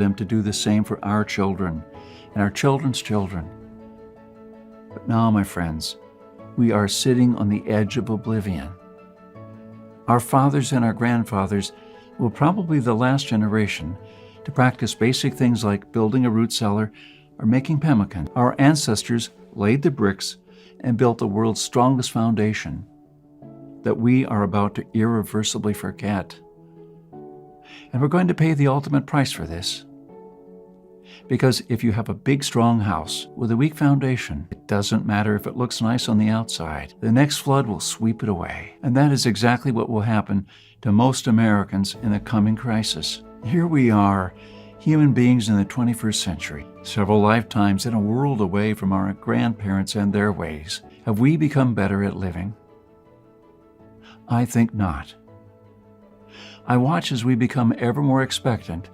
them to do the same for our children and our children's children. But now, my friends, we are sitting on the edge of oblivion. Our fathers and our grandfathers will probably be the last generation to practice basic things like building a root cellar or making pemmican. Our ancestors laid the bricks and built the world's strongest foundation that we are about to irreversibly forget. And we're going to pay the ultimate price for this. Because if you have a big, strong house with a weak foundation, it doesn't matter if it looks nice on the outside. The next flood will sweep it away. And that is exactly what will happen to most Americans in the coming crisis. Here we are, human beings in the 21st century, several lifetimes in a world away from our grandparents and their ways. Have we become better at living? I think not. I watch as we become ever more expectant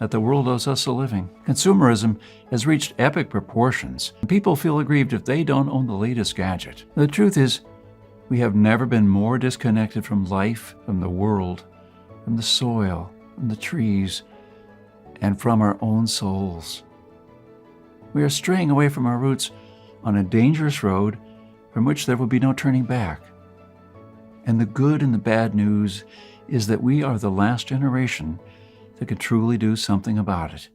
that the world owes us a living. Consumerism has reached epic proportions. People feel aggrieved if they don't own the latest gadget. The truth is, we have never been more disconnected from life, from the world, from the soil, from the trees, and from our own souls. We are straying away from our roots on a dangerous road from which there will be no turning back. And the good and the bad news is that we are the last generation that can truly do something about it.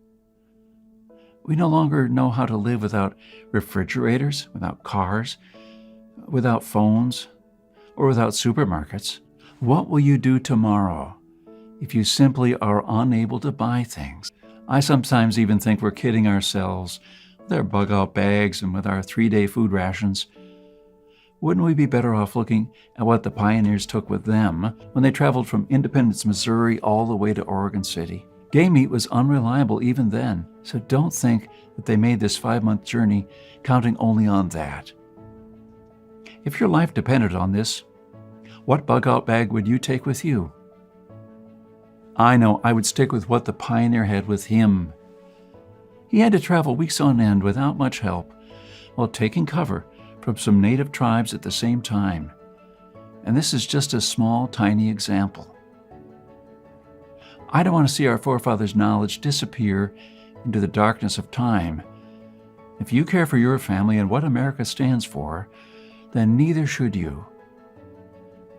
We no longer know how to live without refrigerators, without cars, without phones, or without supermarkets. What will you do tomorrow if you simply are unable to buy things? I sometimes even think we're kidding ourselves with our bug-out bags and with our 3-day food rations. Wouldn't we be better off looking at what the pioneers took with them when they traveled from Independence, Missouri, all the way to Oregon City? Game meat was unreliable even then, so don't think that they made this 5-month journey counting only on that. If your life depended on this, what bug-out bag would you take with you? I know I would stick with what the pioneer had with him. He had to travel weeks on end without much help while taking cover from some native tribes at the same time. And this is just a small, tiny example. I don't want to see our forefathers' knowledge disappear into the darkness of time. If you care for your family and what America stands for, then neither should you.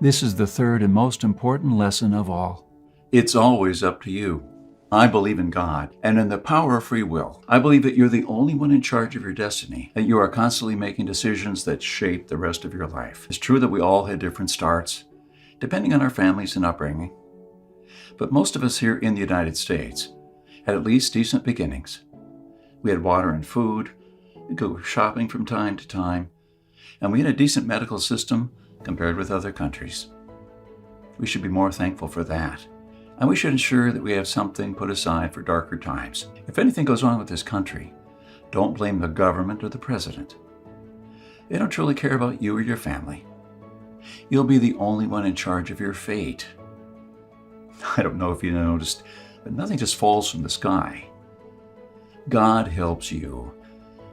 This is the third and most important lesson of all. It's always up to you. I believe in God and in the power of free will. I believe that you're the only one in charge of your destiny, that you are constantly making decisions that shape the rest of your life. It's true that we all had different starts, depending on our families and upbringing. But most of us here in the United States had at least decent beginnings. We had water and food, we could go shopping from time to time, and we had a decent medical system compared with other countries. We should be more thankful for that. And we should ensure that we have something put aside for darker times. If anything goes wrong with this country, don't blame the government or the president. They don't truly care about you or your family. You'll be the only one in charge of your fate. I don't know if you noticed, but nothing just falls from the sky. God helps you,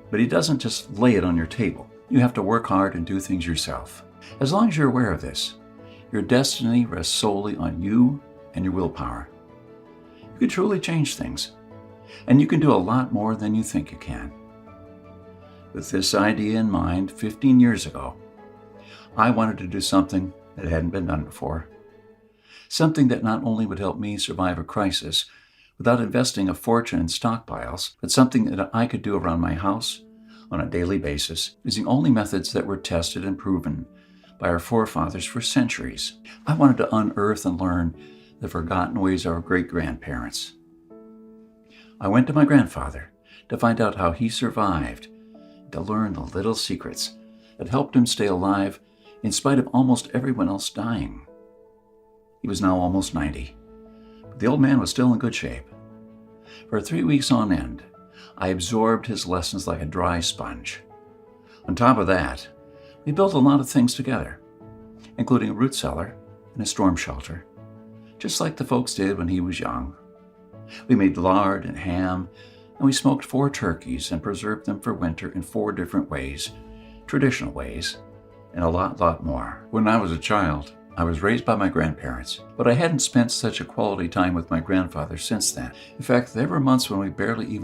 but He doesn't just lay it on your table. You have to work hard and do things yourself. As long as you're aware of this, your destiny rests solely on you and your willpower. You can truly change things, and you can do a lot more than you think you can. With this idea in mind, 15 years ago, I wanted to do something that hadn't been done before. Something that not only would help me survive a crisis without investing a fortune in stockpiles, but something that I could do around my house on a daily basis, using only methods that were tested and proven by our forefathers for centuries. I wanted to unearth and learn the forgotten ways of our great-grandparents. I went to my grandfather to find out how he survived, to learn the little secrets that helped him stay alive in spite of almost everyone else dying. He was now almost 90, but the old man was still in good shape. For 3 weeks on end, I absorbed his lessons like a dry sponge. On top of that, we built a lot of things together, including a root cellar and a storm shelter, just like the folks did when he was young. We made lard and ham, and we smoked 4 turkeys and preserved them for winter in 4 different ways, traditional ways, and a lot more. When I was a child, I was raised by my grandparents, but I hadn't spent such a quality time with my grandfather since then. In fact, there were months when we barely even